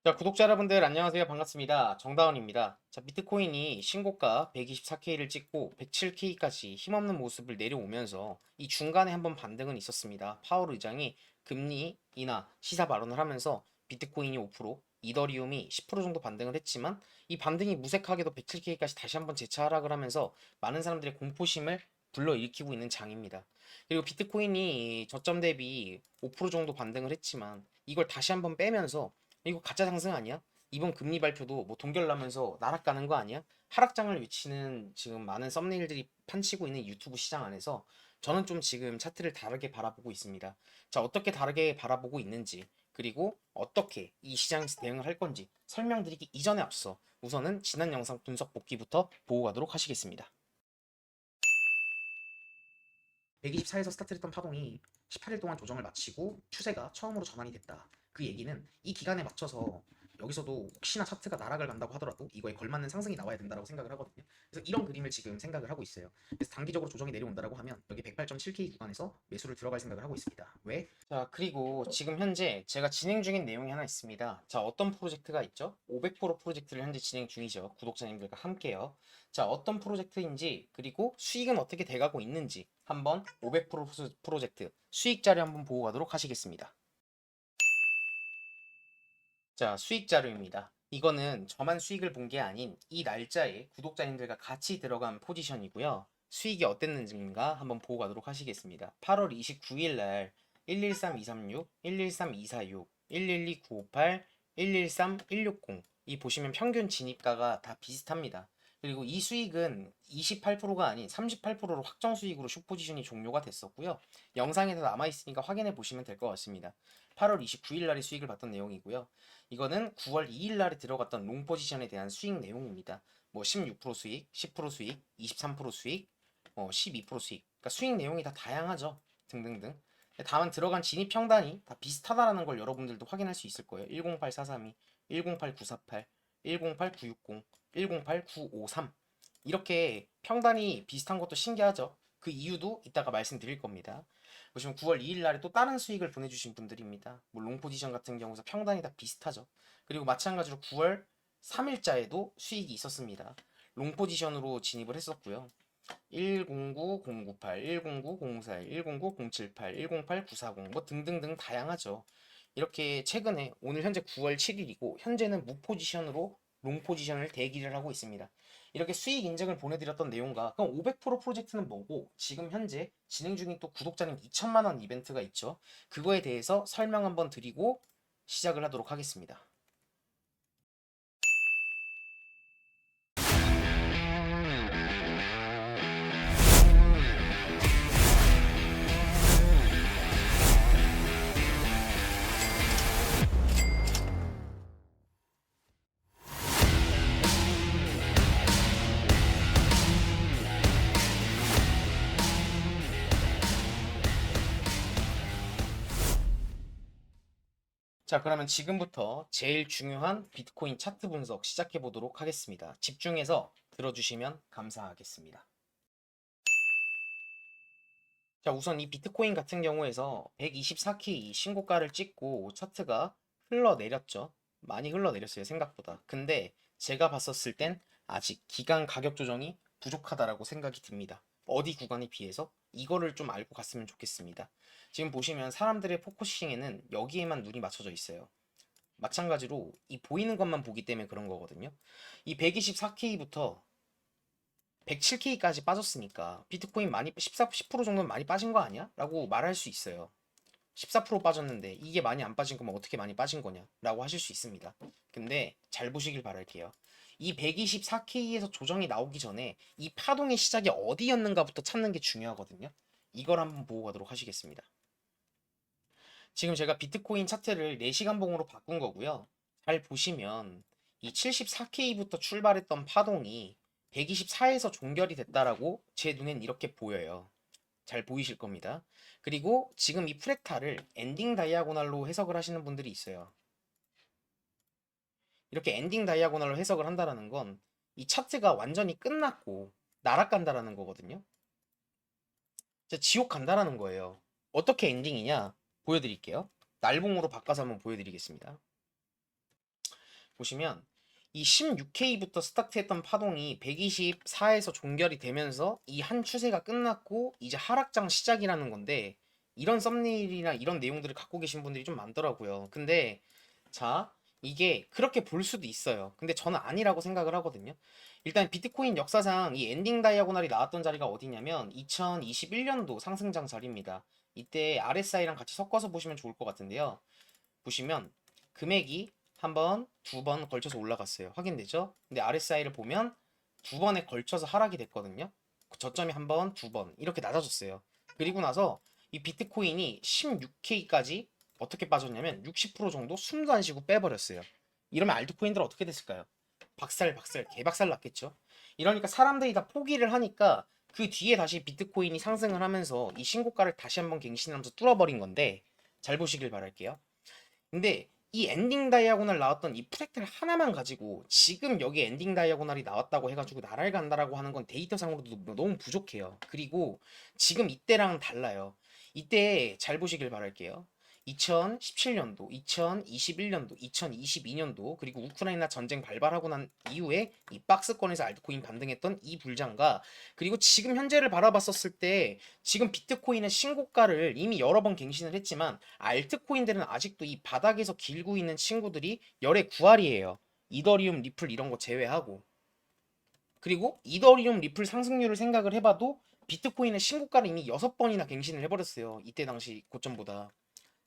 자, 구독자 여러분들 안녕하세요. 반갑습니다. 정다운입니다. 자, 비트코인이 신고가 124K를 찍고 107K까지 힘없는 모습을 내려오면서 이 중간에 한번 반등은 있었습니다. 파월 의장이 금리 인하 시사 발언을 하면서 비트코인이 5%, 이더리움이 10% 정도 반등을 했지만 이 반등이 무색하게도 107K까지 다시 한번 재차 하락을 하면서 많은 사람들의 공포심을 불러일으키고 있는 장입니다. 그리고 비트코인이 저점 대비 5% 정도 반등을 했지만 이걸 다시 한번 빼면서 이거 가짜 상승 아니야? 이번 금리 발표도 뭐 동결나면서 나락가는 거 아니야? 하락장을 외치는 지금 많은 썸네일들이 판치고 있는 유튜브 시장 안에서 저는 좀 지금 차트를 다르게 바라보고 있습니다. 자, 어떻게 다르게 바라보고 있는지, 그리고 어떻게 이 시장에서 대응을 할 건지 설명드리기 이전에 앞서 우선은 지난 영상 분석 복귀부터 보고 가도록 하시겠습니다. 124에서 스타트했던 파동이 18일 동안 조정을 마치고 추세가 처음으로 전환이 됐다. 그 얘기는 이 기간에 맞춰서 여기서도 혹시나 차트가 나락을 간다고 하더라도 이거에 걸맞는 상승이 나와야 된다고 생각을 하거든요. 그래서 이런 그림을 지금 생각을 하고 있어요. 그래서 단기적으로 조정이 내려온다라고 하면 여기 108.7K 구간에서 매수를 들어갈 생각을 하고 있습니다. 왜? 자, 그리고 지금 현재 제가 진행 중인 내용이 하나 있습니다. 자, 어떤 프로젝트가 있죠? 500% 프로젝트를 현재 진행 중이죠. 구독자님들과 함께요. 자, 어떤 프로젝트인지, 그리고 수익은 어떻게 돼가고 있는지 한번 500% 프로젝트 수익 자료 한번 보고 가도록 하시겠습니다. 자, 수익 자료입니다. 이거는 저만 수익을 본 게 아닌 이 날짜에 구독자님들과 같이 들어간 포지션이고요. 수익이 어땠는지인가 한번 보고 가도록 하시겠습니다. 8월 29일 날 113236, 113246, 112958, 113160 이 보시면 평균 진입가가 다 비슷합니다. 그리고 이 수익은 28%가 아닌 38%로 확정 수익으로 숏포지션이 종료가 됐었고요. 영상에도 남아있으니까 확인해 보시면 될 것 같습니다. 8월 29일 날에 수익을 봤던 내용이고요. 이거는 9월 2일 날에 들어갔던 롱 포지션에 대한 수익 내용입니다. 뭐 16% 수익, 10% 수익, 23% 수익, 12% 수익. 그러니까 수익 내용이 다 다양하죠. 등등등. 다만 들어간 진입 평단이 다 비슷하다라는 걸 여러분들도 확인할 수 있을 거예요. 108432, 108948, 108960, 108953 이렇게 평단이 비슷한 것도 신기하죠. 그 이유도 이따가 말씀드릴 겁니다. 보시면 9월 2일 날에 또 다른 수익을 보내주신 분들입니다. 뭐 롱포지션 같은 경우서 평단이 다 비슷하죠. 그리고 마찬가지로 9월 3일자에도 수익이 있었습니다. 롱포지션으로 진입을 했었고요. 109098, 109041, 109078, 108940 뭐 등등등 다양하죠. 이렇게 최근에 오늘 현재 9월 7일이고 현재는 무포지션으로 롱포지션을 대기를 하고 있습니다. 이렇게 수익 인증을 보내드렸던 내용과 그럼 500% 프로젝트는 뭐고 지금 현재 진행 중인 또 구독자님 2천만 원 이벤트가 있죠. 그거에 대해서 설명 한번 드리고 시작을 하도록 하겠습니다. 자, 그러면 지금부터 제일 중요한 비트코인 차트 분석 시작해 보도록 하겠습니다. 집중해서 들어주시면 감사하겠습니다. 자, 우선 이 비트코인 같은 경우에서 124K 신고가를 찍고 차트가 흘러내렸죠. 많이 흘러내렸어요, 생각보다. 근데 제가 봤었을 땐 아직 기간 가격 조정이 부족하다라고 생각이 듭니다. 어디 구간에 비해서 이거를 좀 알고 갔으면 좋겠습니다. 지금 보시면 사람들의 포커싱에는 여기에만 눈이 맞춰져 있어요. 마찬가지로 이 보이는 것만 보기 때문에 그런 거거든요. 이 124K부터 107K까지 빠졌으니까 비트코인 많이 14, 10% 정도는 많이 빠진 거 아니야? 라고 말할 수 있어요. 14% 빠졌는데 이게 많이 안 빠진 거면 어떻게 많이 빠진 거냐? 라고 하실 수 있습니다. 근데 잘 보시길 바랄게요. 이 124K에서 조정이 나오기 전에 이 파동의 시작이 어디였는가부터 찾는 게 중요하거든요. 이걸 한번 보고 가도록 하시겠습니다. 지금 제가 비트코인 차트를 4시간 봉으로 바꾼 거고요. 잘 보시면 이 74K부터 출발했던 파동이 124에서 종결이 됐다라고 제 눈엔 이렇게 보여요. 잘 보이실 겁니다. 그리고 지금 이 프랙탈을 엔딩 다이아고날로 해석을 하시는 분들이 있어요. 이렇게 엔딩 다이아고날로 해석을 한다라는 건 이 차트가 완전히 끝났고 날아간다라는 거거든요. 지옥 간다라는 거예요. 어떻게 엔딩이냐? 보여드릴게요. 날봉으로 바꿔서 한번 보여드리겠습니다. 보시면 이 16K부터 스타트했던 파동이 124에서 종결이 되면서 이 한 추세가 끝났고 이제 하락장 시작이라는 건데, 이런 썸네일이나 이런 내용들을 갖고 계신 분들이 좀 많더라고요. 근데 자, 이게 그렇게 볼 수도 있어요. 근데 저는 아니라고 생각을 하거든요. 일단 비트코인 역사상 이 엔딩 다이아고날이 나왔던 자리가 어디냐면 2021년도 상승장 자리입니다. 이때 RSI랑 같이 섞어서 보시면 좋을 것 같은데요. 보시면 금액이 한 번, 두 번 걸쳐서 올라갔어요. 확인되죠? 근데 RSI를 보면 두 번에 걸쳐서 하락이 됐거든요. 저점이 한 번, 두 번 이렇게 낮아졌어요. 그리고 나서 이 비트코인이 16K까지 어떻게 빠졌냐면 60% 정도 숨도 안 쉬고 빼버렸어요. 이러면 알트코인들 어떻게 됐을까요? 박살 개박살 났겠죠. 이러니까 사람들이 다 포기를 하니까 그 뒤에 다시 비트코인이 상승을 하면서 이 신고가를 다시 한번 갱신하면서 뚫어버린 건데, 잘 보시길 바랄게요. 근데 이 엔딩 다이아고날 나왔던 이 프랙탈 하나만 가지고 지금 여기 엔딩 다이아고날이 나왔다고 해가지고 나라를 간다라고 하는 건 데이터상으로도 너무 부족해요. 그리고 지금 이때랑 달라요. 이때 잘 보시길 바랄게요. 2017년도, 2021년도, 2022년도, 그리고 우크라이나 전쟁 발발하고 난 이후에 이 박스권에서 알트코인 반등했던 이 불장과, 그리고 지금 현재를 바라봤었을 때 지금 비트코인의 신고가를 이미 여러 번 갱신을 했지만 알트코인들은 아직도 이 바닥에서 길고 있는 친구들이 열의 9할이에요. 이더리움, 리플 이런 거 제외하고. 그리고 이더리움, 리플 상승률을 생각을 해봐도 비트코인의 신고가를 이미 6번이나 갱신을 해버렸어요. 이때 당시 고점보다.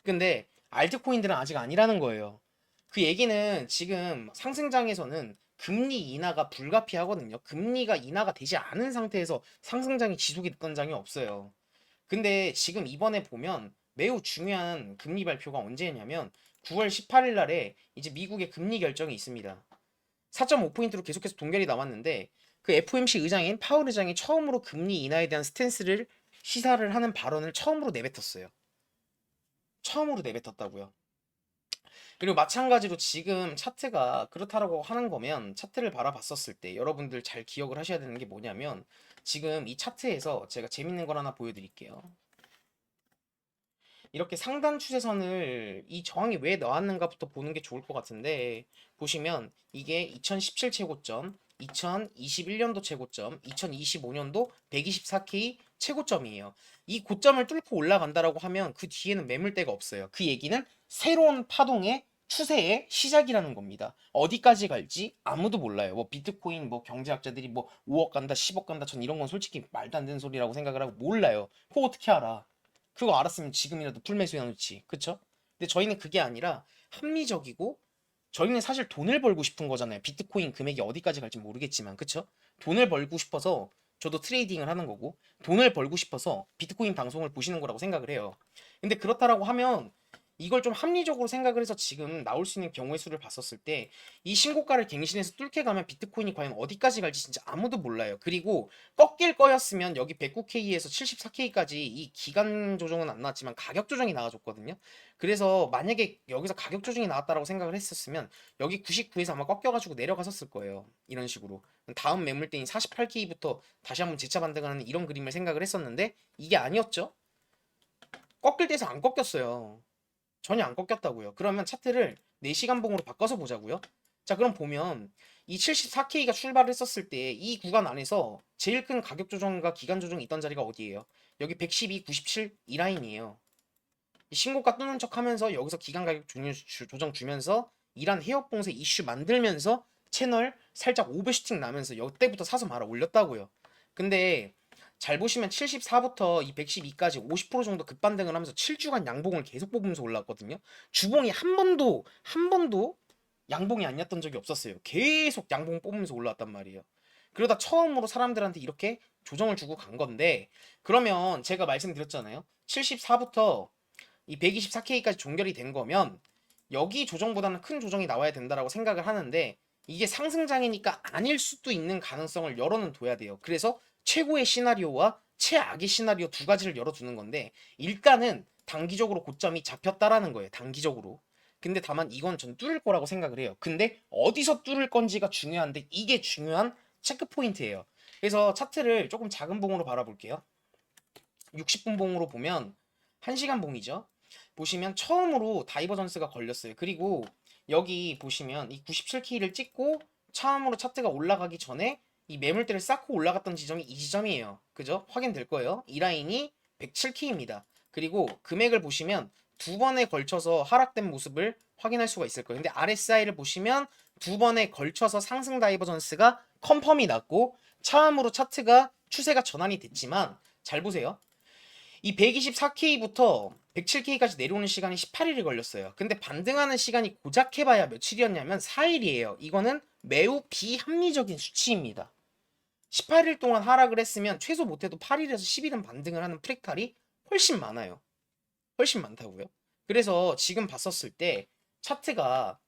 근데 알트코인들은 아직 아니라는 거예요. 그 얘기는 지금 상승장에서는 금리 인하가 불가피하거든요. 금리가 인하가 되지 않은 상태에서 상승장이 지속이 됐던 장이 없어요. 근데 지금 이번에 보면 매우 중요한 금리 발표가 언제냐면 9월 18일 날에 이제 미국의 금리 결정이 있습니다. 4.5포인트로 계속해서 동결이 나왔는데, 그 FOMC 의장인 파월 의장이 처음으로 금리 인하에 대한 스탠스를 시사를 하는 발언을 처음으로 내뱉었어요. 처음으로 내뱉었다고요. 그리고 마찬가지로 지금 차트가 그렇다라고 하는 거면 차트를 바라봤었을 때 여러분들 잘 기억을 하셔야 되는 게 뭐냐면, 지금 이 차트에서 제가 재밌는 걸 하나 보여드릴게요. 이렇게 상단 추세선을 이 저항이 왜 나왔는가부터 보는 게 좋을 것 같은데, 보시면 이게 2017 최고점, 2021년도 최고점, 2025년도 124K 최고점이에요. 이 고점을 뚫고 올라간다라고 하면 그 뒤에는 매물대가 없어요. 그 얘기는 새로운 파동의 추세의 시작이라는 겁니다. 어디까지 갈지 아무도 몰라요. 뭐 비트코인 뭐 경제학자들이 뭐 5억 간다, 10억 간다, 전 이런 건 솔직히 말도 안 되는 소리라고 생각을 하고 몰라요. 그거 어떻게 알아? 그거 알았으면 지금이라도 풀매수 해놓지. 그쵸? 근데 저희는 그게 아니라 합리적이고, 저희는 사실 돈을 벌고 싶은 거잖아요. 비트코인 금액이 어디까지 갈지 모르겠지만, 그쵸? 돈을 벌고 싶어서 저도 트레이딩을 하는 거고, 돈을 벌고 싶어서 비트코인 방송을 보시는 거라고 생각을 해요. 근데 그렇다라고 하면 이걸 좀 합리적으로 생각을 해서 지금 나올 수 있는 경우의 수를 봤었을 때 이 신고가를 갱신해서 뚫게 가면 비트코인이 과연 어디까지 갈지 진짜 아무도 몰라요. 그리고 꺾일 거였으면 여기 109K에서 74K까지 이 기간 조정은 안 나왔지만 가격 조정이 나와줬거든요. 그래서 만약에 여기서 가격 조정이 나왔다라고 생각을 했었으면 여기 99에서 아마 꺾여가지고 내려갔었을 거예요. 이런 식으로. 다음 매물대인 48K부터 다시 한번 재차 반등하는 이런 그림을 생각을 했었는데 이게 아니었죠. 꺾일 때서 안 꺾였어요. 전혀 안 꺾였다고요. 그러면 차트를 4시간 봉으로 바꿔서 보자고요. 자, 그럼 보면 이 74K가 출발을 했었을 때 이 구간 안에서 제일 큰 가격 조정과 기간 조정이 있던 자리가 어디예요? 여기 112, 97 이 라인이에요. 신고가 뜨는 척 하면서 여기서 기간 가격 조정 주면서 이란 해역 봉쇄 이슈 만들면서 채널 살짝 오버슈팅 나면서 여기때부터 사서 말아 올렸다고요. 근데 잘 보시면 74부터 이 112까지 50% 정도 급반등을 하면서 7주간 양봉을 계속 뽑으면서 올랐거든요. 주봉이 한 번도 양봉이 아니었던 적이 없었어요. 계속 양봉 뽑으면서 올라왔단 말이에요. 그러다 처음으로 사람들한테 이렇게 조정을 주고 간 건데, 그러면 제가 말씀드렸잖아요. 74부터 이 124K까지 종결이 된 거면 여기 조정보다는 큰 조정이 나와야 된다라고 생각을 하는데, 이게 상승장이니까 아닐 수도 있는 가능성을 열어는 둬야 돼요. 그래서 최고의 시나리오와 최악의 시나리오 두 가지를 열어두는 건데, 일단은 단기적으로 고점이 잡혔다라는 거예요. 단기적으로. 근데 다만 이건 전 뚫을 거라고 생각을 해요. 근데 어디서 뚫을 건지가 중요한데 이게 중요한 체크 포인트예요. 그래서 차트를 조금 작은 봉으로 바라볼게요. 60분 봉으로 보면 1시간 봉이죠. 보시면 처음으로 다이버전스가 걸렸어요. 그리고 여기 보시면 이 97K를 찍고 처음으로 차트가 올라가기 전에 이 매물대를 쌓고 올라갔던 지점이 이 지점이에요. 그죠? 확인될 거예요. 이 라인이 107K입니다. 그리고 금액을 보시면 두 번에 걸쳐서 하락된 모습을 확인할 수가 있을 거예요. 근데 RSI를 보시면 두 번에 걸쳐서 상승 다이버전스가 컨펌이 났고 처음으로 차트가 추세가 전환이 됐지만 잘 보세요. 이 124K부터 107K까지 내려오는 시간이 18일이 걸렸어요. 근데 반등하는 시간이 고작 해봐야 며칠이었냐면 4일이에요. 이거는 매우 비합리적인 수치입니다. 18일 동안 하락을 했으면 최소 못해도 8일에서 10일은 반등을 하는 프랙탈이 훨씬 많아요. 훨씬 많다고요. 그래서 지금 봤었을 때 차트가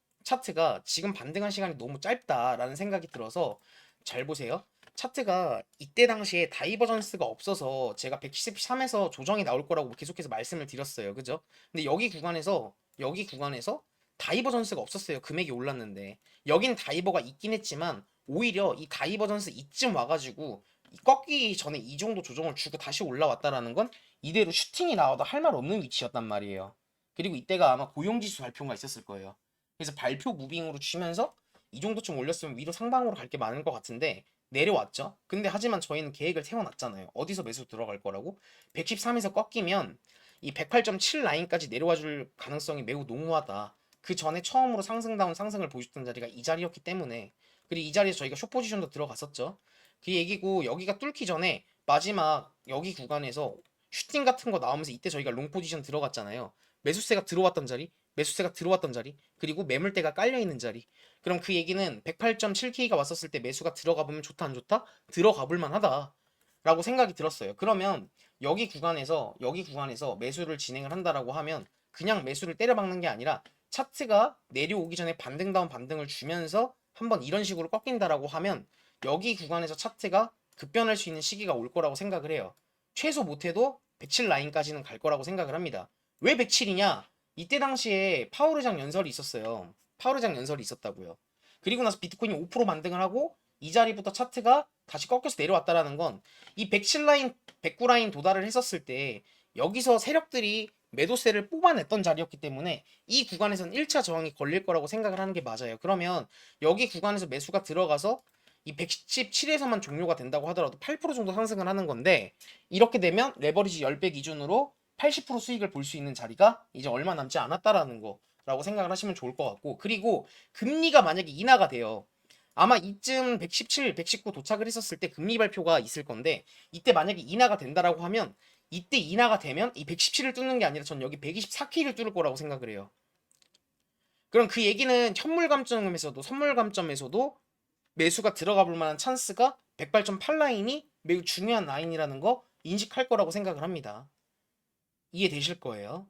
지금 반등한 시간이 너무 짧다라는 생각이 들어서 잘 보세요. 차트가 이때 당시에 다이버전스가 없어서 제가 113에서 조정이 나올 거라고 계속해서 말씀을 드렸어요. 그죠? 근데 여기 구간에서 다이버전스가 없었어요. 금액이 올랐는데 여긴 다이버가 있긴 했지만 오히려 이 다이버전스 이쯤 와가지고 꺾이기 전에 이 정도 조정을 주고 다시 올라왔다라는 건 이대로 슈팅이 나와도 할 말 없는 위치였단 말이에요. 그리고 이때가 아마 고용지수 발표가 있었을 거예요. 그래서 발표 무빙으로 치면서 이 정도쯤 올렸으면 위로 상방으로 갈 게 많은 것 같은데 내려왔죠. 근데 하지만 저희는 계획을 세워놨잖아요. 어디서 매수 들어갈 거라고. 113에서 꺾이면 이 108.7 라인까지 내려와 줄 가능성이 매우 농후하다. 그 전에 처음으로 상승다운 상승을 보여줬던 자리가 이 자리였기 때문에 그리고 이 자리에서 저희가 숏 포지션도 들어갔었죠. 그 얘기고 여기가 뚫기 전에 마지막 여기 구간에서 슈팅 같은 거 나오면서 이때 저희가 롱 포지션 들어갔잖아요. 매수세가 들어왔던 자리, 그리고 매물대가 깔려 있는 자리. 그럼 그 얘기는 108.7K가 왔었을 때 매수가 들어가 보면 좋다 안 좋다? 들어가 볼 만하다. 라고 생각이 들었어요. 그러면 여기 구간에서 매수를 진행을 한다라고 하면 그냥 매수를 때려박는 게 아니라 차트가 내려오기 전에 반등다운 반등을 주면서 한번 이런 식으로 꺾인다라고 하면 여기 구간에서 차트가 급변할 수 있는 시기가 올 거라고 생각을 해요. 최소 못해도 107 라인까지는 갈 거라고 생각을 합니다. 왜 107이냐? 이때 당시에 파워르장 연설이 있었어요. 파워르장 연설이 있었다고요. 그리고 나서 비트코인이 5% 반등을 하고 이 자리부터 차트가 다시 꺾여서 내려왔다라는 건 이 107 라인, 109 라인 도달을 했었을 때 여기서 세력들이 매도세를 뽑아냈던 자리였기 때문에 이 구간에서는 1차 저항이 걸릴 거라고 생각을 하는 게 맞아요. 그러면 여기 구간에서 매수가 들어가서 이 117에서만 종료가 된다고 하더라도 8% 정도 상승을 하는 건데 이렇게 되면 레버리지 10배 기준으로 80% 수익을 볼 수 있는 자리가 이제 얼마 남지 않았다라는 거라고 생각을 하시면 좋을 것 같고 그리고 금리가 만약에 인하가 돼요. 아마 이쯤 117, 119 도착을 했었을 때 금리 발표가 있을 건데 이때 만약에 인하가 된다라고 하면 이때 인하가 되면 이 117을 뚫는 게 아니라 전 여기 124K를 뚫을 거라고 생각을 해요. 그럼 그 얘기는 현물 감점에서도 선물 감점에서도 매수가 들어가 볼 만한 찬스가 108.8 라인이 매우 중요한 라인이라는 거 인식할 거라고 생각을 합니다. 이해되실 거예요.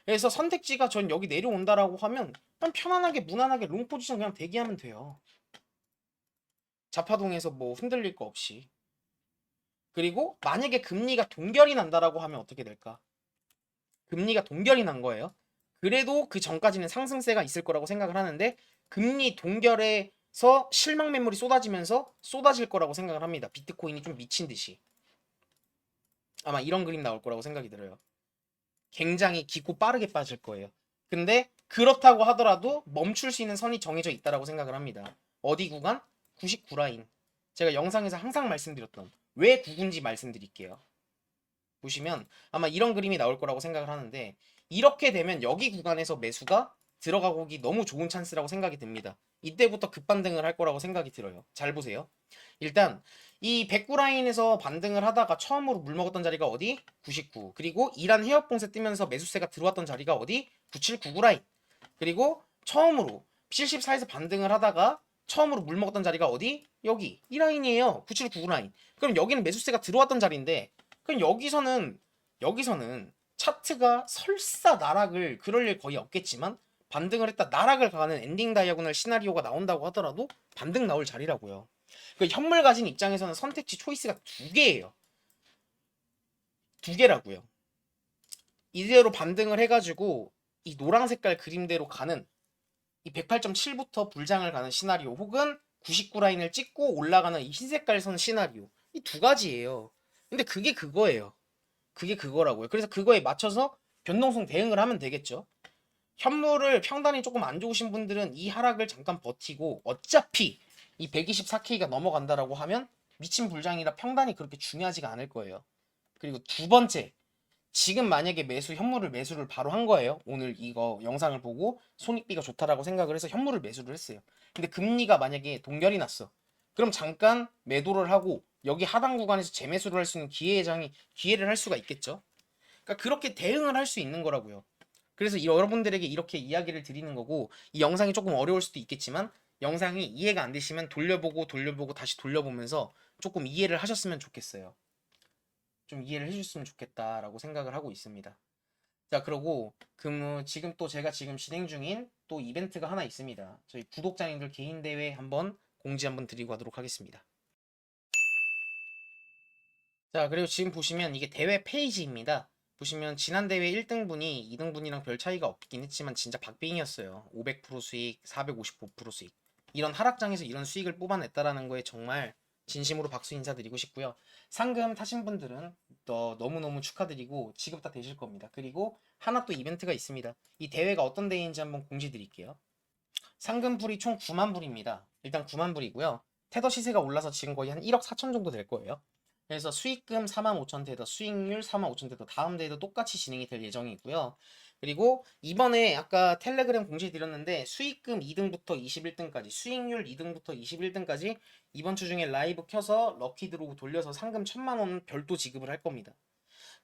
그래서 선택지가 전 여기 내려온다라고 하면 그냥 편안하게 무난하게 롱 포지션 그냥 대기하면 돼요. 자파동에서 뭐 흔들릴 거 없이. 그리고 만약에 금리가 동결이 난다라고 하면 어떻게 될까? 금리가 동결이 난 거예요. 그래도 그 전까지는 상승세가 있을 거라고 생각을 하는데 금리 동결에서 실망 매물이 쏟아지면서 쏟아질 거라고 생각을 합니다. 비트코인이 좀 미친 듯이. 아마 이런 그림 나올 거라고 생각이 들어요. 굉장히 깊고 빠르게 빠질 거예요. 근데 그렇다고 하더라도 멈출 수 있는 선이 정해져 있다라고 생각을 합니다. 어디 구간? 99 라인. 제가 영상에서 항상 말씀드렸던 왜 9군지 말씀드릴게요. 보시면 아마 이런 그림이 나올 거라고 생각을 하는데 이렇게 되면 여기 구간에서 매수가 들어가기 너무 좋은 찬스라고 생각이 듭니다. 이때부터 급반등을 할 거라고 생각이 들어요. 잘 보세요. 일단 이 109 라인에서 반등을 하다가 처음으로 물먹었던 자리가 어디? 99. 그리고 이란 해협 봉쇄 뜨면서 매수세가 들어왔던 자리가 어디? 9799 라인. 그리고 처음으로 74에서 반등을 하다가 처음으로 물먹었던 자리가 어디? 여기. 이 라인이에요. 9799 라인. 그럼 여기는 매수세가 들어왔던 자리인데 그럼 여기서는 차트가 설사 나락을 그럴 일 거의 없겠지만 반등을 했다 나락을 가는 엔딩 다이아고널 시나리오가 나온다고 하더라도 반등 나올 자리라고요. 그 현물 가진 입장에서는 선택지 초이스가 두 개예요. 두 개라고요. 이대로 반등을 해가지고 이 노란 색깔 그림대로 가는 이 108.7부터 불장을 가는 시나리오 혹은 99 라인을 찍고 올라가는 이 흰색깔 선 시나리오 이 두 가지예요. 근데 그게 그거예요. 그게 그거라고요. 그래서 그거에 맞춰서 변동성 대응을 하면 되겠죠. 현물을 평단이 조금 안 좋으신 분들은 이 하락을 잠깐 버티고 어차피 이 124K가 넘어간다라고 하면 미친 불장이라 평단이 그렇게 중요하지가 않을 거예요. 그리고 두 번째, 지금 만약에 현물을 매수를 바로 한 거예요. 오늘 이거 영상을 보고 손익비가 좋다라고 생각을 해서 현물을 매수를 했어요. 근데 금리가 만약에 동결이 났어. 그럼 잠깐 매도를 하고 여기 하단 구간에서 재매수를 할 수 있는 기회를 할 수가 있겠죠. 그러니까 그렇게 대응을 할 수 있는 거라고요. 그래서 여러분들에게 이렇게 이야기를 드리는 거고, 이 영상이 조금 어려울 수도 있겠지만 영상이 이해가 안 되시면 돌려보고 다시 돌려보면서 조금 이해를 하셨으면 좋겠어요. 좀 이해를 해주셨으면 좋겠다라고 생각을 하고 있습니다. 자, 그리고 지금 또 제가 지금 진행 중인 또 이벤트가 하나 있습니다. 저희 구독자님들 개인 대회 공지 한번 드리고 하도록 하겠습니다. 자, 그리고 지금 보시면 이게 대회 페이지입니다. 보시면 지난 대회 1등분이 2등분이랑 별 차이가 없긴 했지만 진짜 박빙이었어요. 500% 수익, 455% 수익. 이런 하락장에서 이런 수익을 뽑아냈다라는 거에 정말 진심으로 박수 인사드리고 싶고요. 상금 타신 분들은 너무너무 축하드리고 지급 다 되실 겁니다. 그리고 하나 또 이벤트가 있습니다. 이 대회가 어떤 대회인지 한번 공지 드릴게요. 상금풀이 총 9만 불입니다. 일단 9만 불이고요. 테더 시세가 올라서 지금 거의 한 1억 4천 정도 될 거예요. 그래서 수익금 4만 5천 테더, 수익률 4만 5천 테더, 다음 대회도 똑같이 진행이 될 예정이고요. 그리고 이번에 아까 텔레그램 공지 드렸는데 수익금 2등부터 21등까지, 수익률 2등부터 21등까지 이번 주 중에 라이브 켜서 럭키 드로우 돌려서 상금 1,000만 원 별도 지급을 할 겁니다.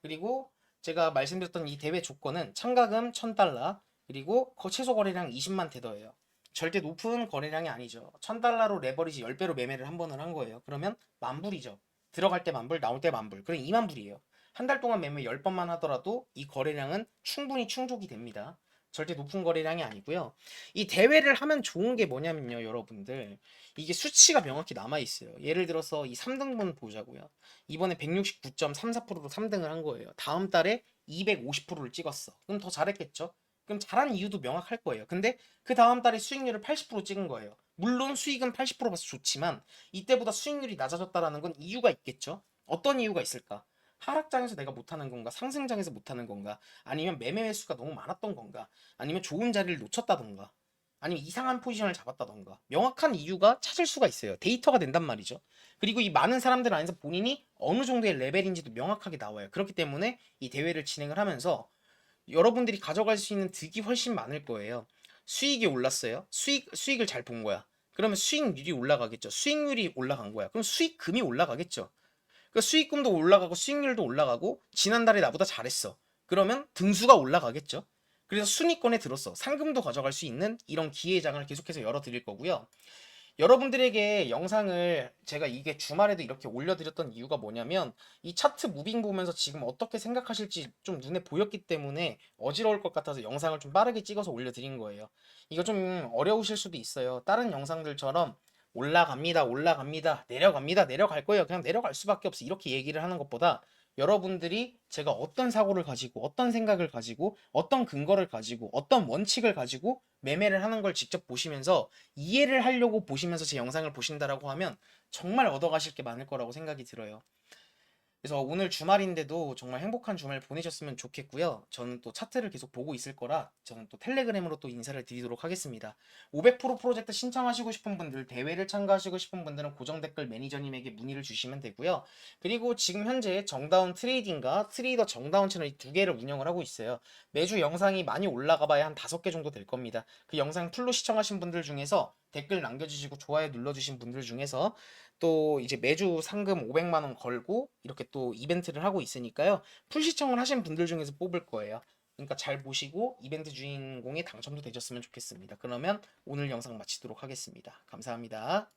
그리고 제가 말씀드렸던 이 대회 조건은 참가금 1,000달러, 그리고 최소 거래량 20만 테더예요. 절대 높은 거래량이 아니죠. 1,000달러로 레버리지 10배로 매매를 한 번을 한 거예요. 그러면 만불이죠. 들어갈 때 만불, 나올 때 만불. 그럼 2만 불이에요. 한 달 동안 매매 10번만 하더라도 이 거래량은 충분히 충족이 됩니다. 절대 높은 거래량이 아니고요. 이 대회를 하면 좋은 게 뭐냐면요, 여러분들. 이게 수치가 명확히 남아있어요. 예를 들어서 이 3등분 보자고요. 이번에 169.34%로 3등을 한 거예요. 다음 달에 250%를 찍었어. 그럼 더 잘했겠죠? 그럼 잘한 이유도 명확할 거예요. 근데 그 다음 달에 수익률을 80% 찍은 거예요. 물론 수익은 80% 봐서 좋지만 이때보다 수익률이 낮아졌다라는 건 이유가 있겠죠? 어떤 이유가 있을까? 하락장에서 내가 못하는 건가? 상승장에서 못하는 건가? 아니면 매매 매수가 너무 많았던 건가? 아니면 좋은 자리를 놓쳤다던가? 아니면 이상한 포지션을 잡았다던가? 명확한 이유가 찾을 수가 있어요. 데이터가 된단 말이죠. 그리고 이 많은 사람들 안에서 본인이 어느 정도의 레벨인지도 명확하게 나와요. 그렇기 때문에 이 대회를 진행을 하면서 여러분들이 가져갈 수 있는 득이 훨씬 많을 거예요. 수익이 올랐어요. 수익을 잘 본 거야. 그러면 수익률이 올라가겠죠. 수익률이 올라간 거야. 그럼 수익금이 올라가겠죠. 그 수익금도 올라가고 수익률도 올라가고 지난달에 나보다 잘했어. 그러면 등수가 올라가겠죠. 그래서 순위권에 들었어. 상금도 가져갈 수 있는 이런 기회장을 계속해서 열어드릴 거고요. 여러분들에게 영상을 제가 이게 주말에도 이렇게 올려드렸던 이유가 뭐냐면 이 차트 무빙 보면서 지금 어떻게 생각하실지 좀 눈에 보였기 때문에 어지러울 것 같아서 영상을 좀 빠르게 찍어서 올려드린 거예요. 이거 좀 어려우실 수도 있어요. 다른 영상들처럼 올라갑니다, 내려갑니다, 내려갈 거예요. 그냥 내려갈 수밖에 없어. 이렇게 얘기를 하는 것보다 여러분들이 제가 어떤 사고를 가지고 어떤 생각을 가지고 어떤 근거를 가지고 어떤 원칙을 가지고 매매를 하는 걸 직접 보시면서 이해를 하려고 보시면서 제 영상을 보신다라고 하면 정말 얻어가실 게 많을 거라고 생각이 들어요. 그래서 오늘 주말인데도 정말 행복한 주말 보내셨으면 좋겠고요. 저는 또 차트를 계속 보고 있을 거라 저는 또 텔레그램으로 또 인사를 드리도록 하겠습니다. 500% 프로젝트 신청하시고 싶은 분들, 대회를 참가하시고 싶은 분들은 고정 댓글 매니저님에게 문의를 주시면 되고요. 그리고 지금 현재 정다운 트레이딩과 트레이더 정다운 채널 이 두 개를 운영을 하고 있어요. 매주 영상이 많이 올라가 봐야 한 5개 정도 될 겁니다. 그 영상 풀로 시청하신 분들 중에서 댓글 남겨주시고 좋아요 눌러주신 분들 중에서 또 이제 매주 상금 500만 원 걸고 이렇게 또 이벤트를 하고 있으니까요. 풀 시청을 하신 분들 중에서 뽑을 거예요. 그러니까 잘 보시고 이벤트 주인공에 당첨도 되셨으면 좋겠습니다. 그러면 오늘 영상 마치도록 하겠습니다. 감사합니다.